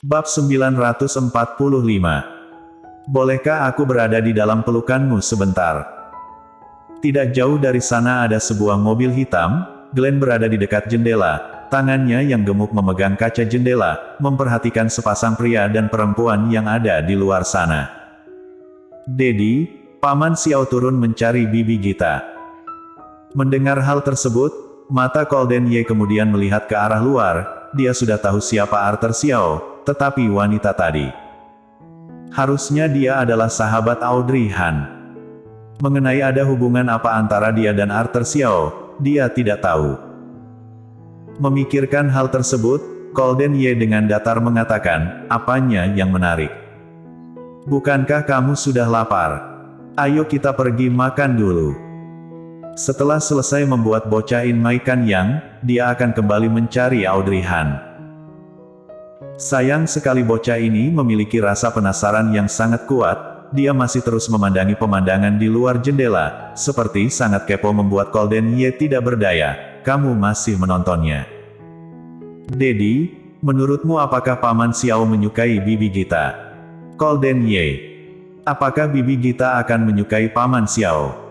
Bab 945. Bolehkah aku berada di dalam pelukanmu sebentar? Tidak jauh dari sana ada sebuah mobil hitam. Glenn berada di dekat jendela, tangannya yang gemuk memegang kaca jendela, memperhatikan sepasang pria dan perempuan yang ada di luar sana. Dedi, Paman Xiao turun mencari Bibi Gita. Mendengar hal tersebut, mata Golden Ye kemudian melihat ke arah luar. Dia sudah tahu siapa Arthur Xiao, tetapi wanita tadi. Harusnya dia adalah sahabat Audrey Han. Mengenai ada hubungan apa antara dia dan Arthur Xiao, dia tidak tahu. Memikirkan hal tersebut, Golden Ye dengan datar mengatakan, apanya yang menarik? Bukankah kamu sudah lapar? Ayo kita pergi makan dulu. Setelah selesai membuat bocah In Mai Kan Yang, dia akan kembali mencari Audrey Han. Sayang sekali bocah ini memiliki rasa penasaran yang sangat kuat. Dia masih terus memandangi pemandangan di luar jendela, seperti sangat kepo membuat Golden Ye tidak berdaya. Kamu masih menontonnya. Dedi, menurutmu apakah Paman Xiao menyukai Bibi Gita? Golden Ye, apakah Bibi Gita akan menyukai Paman Xiao?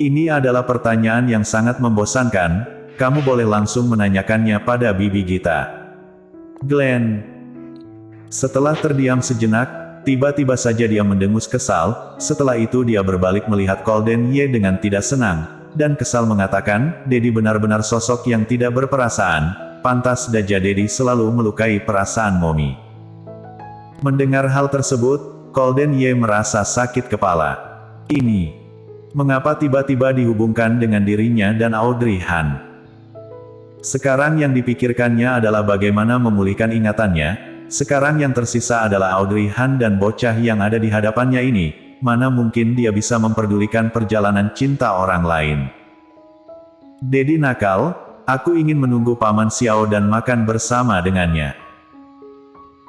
Ini adalah pertanyaan yang sangat membosankan. Kamu boleh langsung menanyakannya pada Bibi Gita. Glenn. Setelah terdiam sejenak, tiba-tiba saja dia mendengus kesal. Setelah itu dia berbalik melihat Golden Ye dengan tidak senang, dan kesal mengatakan, Dedi benar-benar sosok yang tidak berperasaan. Pantas saja Dedi selalu melukai perasaan Momi. Mendengar hal tersebut, Golden Ye merasa sakit kepala. Mengapa tiba-tiba dihubungkan dengan dirinya dan Audrey Han? Sekarang yang dipikirkannya adalah bagaimana memulihkan ingatannya. Sekarang yang tersisa adalah Audrey Han dan bocah yang ada di hadapannya ini. Mana mungkin dia bisa memperdulikan perjalanan cinta orang lain. Dedi nakal, aku ingin menunggu Paman Xiao dan makan bersama dengannya.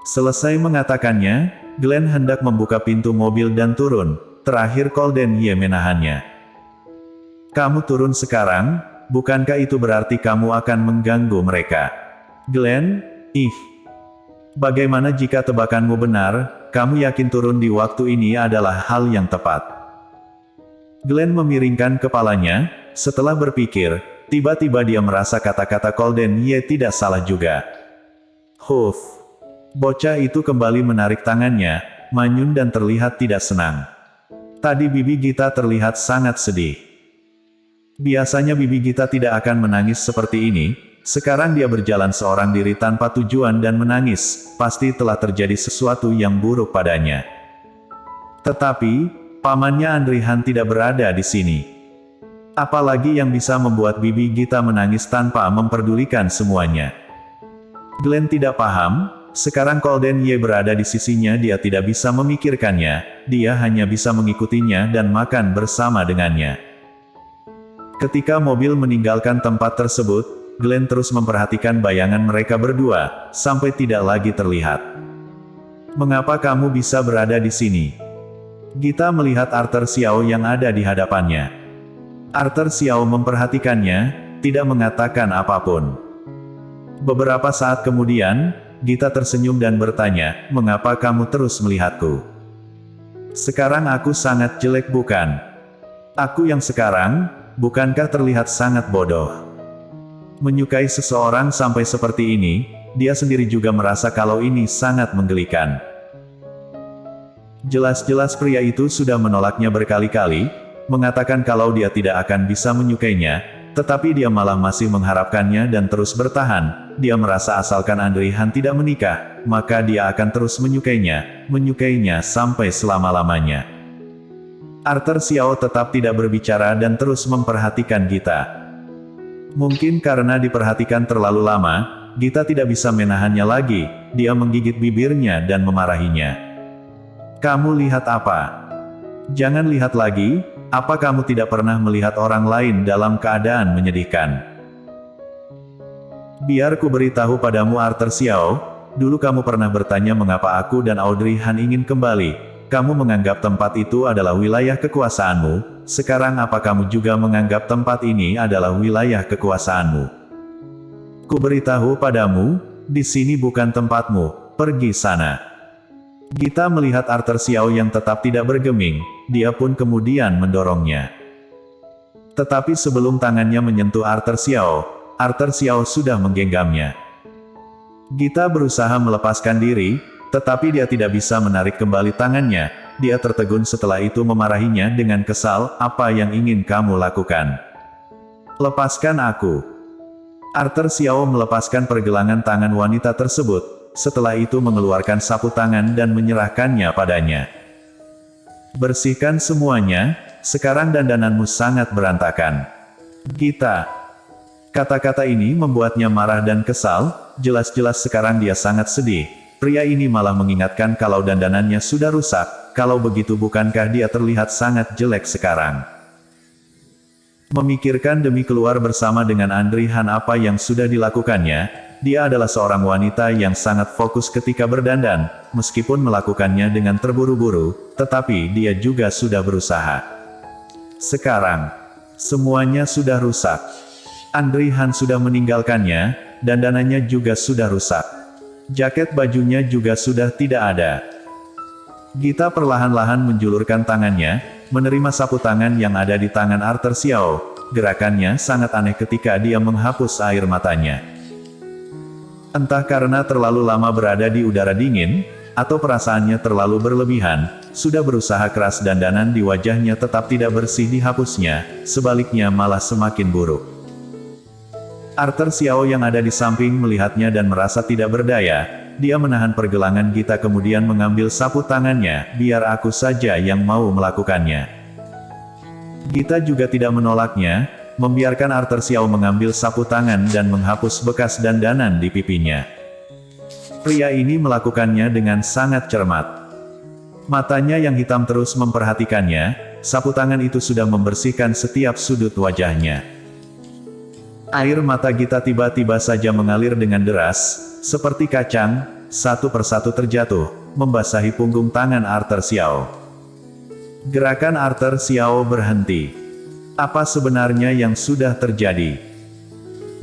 Selesai mengatakannya, Glenn hendak membuka pintu mobil dan turun. Terakhir Golden Ye menahannya. Kamu turun sekarang, bukankah itu berarti kamu akan mengganggu mereka? Glenn, bagaimana jika tebakanmu benar, kamu yakin turun di waktu ini adalah hal yang tepat? Glenn memiringkan kepalanya, setelah berpikir, tiba-tiba dia merasa kata-kata Golden Ye tidak salah juga. Bocah itu kembali menarik tangannya, manyun dan terlihat tidak senang. Tadi Bibi Gita terlihat sangat sedih. Biasanya Bibi Gita tidak akan menangis seperti ini. Sekarang dia berjalan seorang diri tanpa tujuan dan menangis. Pasti telah terjadi sesuatu yang buruk padanya. Tetapi, pamannya Audrey Han tidak berada di sini. Apalagi yang bisa membuat Bibi Gita menangis tanpa memperdulikan semuanya. Glenn tidak paham. Sekarang Golden Ye berada di sisinya, dia tidak bisa memikirkannya, dia hanya bisa mengikutinya dan makan bersama dengannya. Ketika mobil meninggalkan tempat tersebut, Glenn terus memperhatikan bayangan mereka berdua, sampai tidak lagi terlihat. Mengapa kamu bisa berada di sini? Gita melihat Arthur Xiao yang ada di hadapannya. Arthur Xiao memperhatikannya, tidak mengatakan apapun. Beberapa saat kemudian, Gita tersenyum dan bertanya, mengapa kamu terus melihatku? Sekarang aku sangat jelek bukan? Aku yang sekarang, bukankah terlihat sangat bodoh? Menyukai seseorang sampai seperti ini, dia sendiri juga merasa kalau ini sangat menggelikan. Jelas-jelas pria itu sudah menolaknya berkali-kali, mengatakan kalau dia tidak akan bisa menyukainya, tetapi dia malah masih mengharapkannya dan terus bertahan. Dia merasa asalkan Audrey Han tidak menikah, maka dia akan terus menyukainya sampai selama-lamanya. Arthur Xiao tetap tidak berbicara dan terus memperhatikan Gita. Mungkin karena diperhatikan terlalu lama, Gita tidak bisa menahannya lagi. Dia menggigit bibirnya dan memarahinya. Kamu lihat apa? Jangan lihat lagi. Apa kamu tidak pernah melihat orang lain dalam keadaan menyedihkan? Biar ku beritahu padamu Arthur Xiao, dulu kamu pernah bertanya mengapa aku dan Audrey Han ingin kembali. Kamu menganggap tempat itu adalah wilayah kekuasaanmu, sekarang apa kamu juga menganggap tempat ini adalah wilayah kekuasaanmu? Ku beritahu padamu, di sini bukan tempatmu. pergi sana. Gita melihat Arthur Xiao yang tetap tidak bergeming, dia pun kemudian mendorongnya. Tetapi sebelum tangannya menyentuh Arthur Xiao sudah menggenggamnya. Gita berusaha melepaskan diri, tetapi dia tidak bisa menarik kembali tangannya. Dia tertegun setelah itu memarahinya dengan kesal, "Apa yang ingin kamu lakukan? Lepaskan aku." Arthur Xiao melepaskan pergelangan tangan wanita tersebut, setelah itu mengeluarkan sapu tangan dan menyerahkannya padanya. "Bersihkan semuanya, sekarang dandananmu sangat berantakan." Gita. Kata-kata ini membuatnya marah dan kesal, jelas-jelas sekarang dia sangat sedih. Pria ini malah mengingatkan kalau dandanannya sudah rusak, kalau begitu bukankah dia terlihat sangat jelek sekarang? Memikirkan demi keluar bersama dengan Andri Han apa yang sudah dilakukannya, dia adalah seorang wanita yang sangat fokus ketika berdandan, meskipun melakukannya dengan terburu-buru, tetapi dia juga sudah berusaha. Sekarang, semuanya sudah rusak. Andri Han sudah meninggalkannya, dandanannya juga sudah rusak. Jaket bajunya juga sudah tidak ada. Gita perlahan-lahan menjulurkan tangannya, menerima sapu tangan yang ada di tangan Arthur Xiao. Gerakannya sangat aneh ketika dia menghapus air matanya. Entah karena terlalu lama berada di udara dingin, atau perasaannya terlalu berlebihan, sudah berusaha keras dandanan di wajahnya tetap tidak bersih dihapusnya, sebaliknya malah semakin buruk. Arthur Xiao yang ada di samping melihatnya dan merasa tidak berdaya, dia menahan pergelangan Gita kemudian mengambil sapu tangannya, "Biar aku saja yang mau melakukannya." Gita juga tidak menolaknya, membiarkan Arthur Xiao mengambil sapu tangan dan menghapus bekas dandanan di pipinya. Pria ini melakukannya dengan sangat cermat. Matanya yang hitam terus memperhatikannya, sapu tangan itu sudah membersihkan setiap sudut wajahnya. Air mata Gita tiba-tiba saja mengalir dengan deras, seperti kacang, satu persatu terjatuh, membasahi punggung tangan Arthur Xiao. Gerakan Arthur Xiao berhenti. Apa sebenarnya yang sudah terjadi?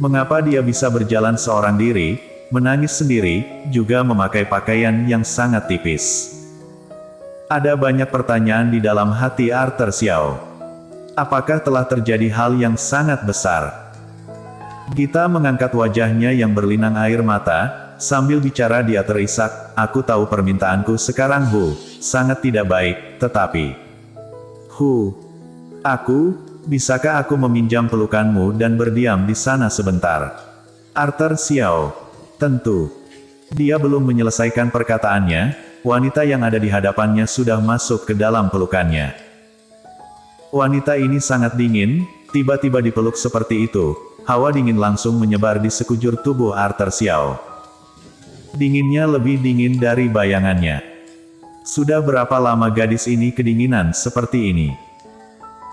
Mengapa dia bisa berjalan seorang diri, menangis sendiri, juga memakai pakaian yang sangat tipis? Ada banyak pertanyaan di dalam hati Arthur Xiao. Apakah telah terjadi hal yang sangat besar? Gita mengangkat wajahnya yang berlinang air mata, sambil bicara dia terisak, "Aku tahu permintaanku sekarang sangat tidak baik, tetapi... bisakah aku meminjam pelukanmu dan berdiam di sana sebentar?" Arthur Xiao. Tentu. Dia belum menyelesaikan perkataannya, wanita yang ada di hadapannya sudah masuk ke dalam pelukannya. Wanita ini sangat dingin, tiba-tiba dipeluk seperti itu. Hawa dingin langsung menyebar di sekujur tubuh Arthur Xiao. Dinginnya lebih dingin dari bayangannya. Sudah berapa lama gadis ini kedinginan seperti ini?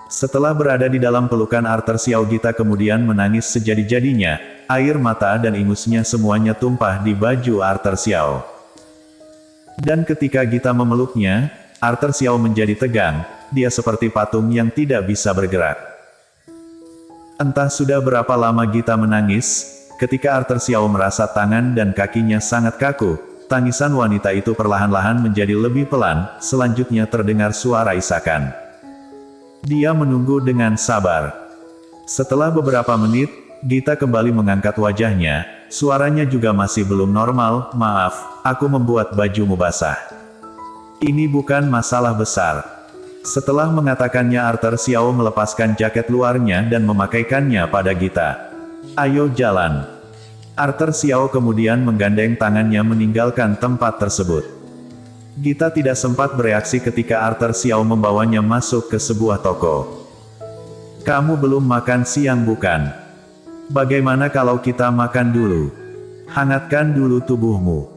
Setelah berada di dalam pelukan Arthur Xiao, Gita kemudian menangis sejadi-jadinya, air mata dan ingusnya semuanya tumpah di baju Arthur Xiao. Dan ketika Gita memeluknya, Arthur Xiao menjadi tegang, dia seperti patung yang tidak bisa bergerak. Entah sudah berapa lama Gita menangis, ketika Arthur Xiao merasa tangan dan kakinya sangat kaku, tangisan wanita itu perlahan-lahan menjadi lebih pelan, selanjutnya terdengar suara isakan. Dia menunggu dengan sabar. Setelah beberapa menit, Gita kembali mengangkat wajahnya, suaranya juga masih belum normal, "Maaf, aku membuat bajumu basah. Ini bukan masalah besar." Setelah mengatakannya, Arthur Xiao melepaskan jaket luarnya dan memakaikannya pada Gita. "Ayo jalan." Arthur Xiao kemudian menggandeng tangannya meninggalkan tempat tersebut. Gita tidak sempat bereaksi ketika Arthur Xiao membawanya masuk ke sebuah toko. "Kamu belum makan siang bukan? Bagaimana kalau kita makan dulu? Hangatkan dulu tubuhmu."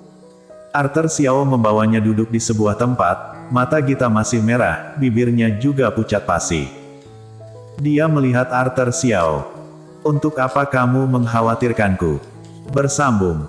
Arthur Xiao membawanya duduk di sebuah tempat. Mata Gita masih merah, bibirnya juga pucat pasi. Dia melihat Arthur Xiao. "Untuk apa kamu mengkhawatirkanku?" Bersambung.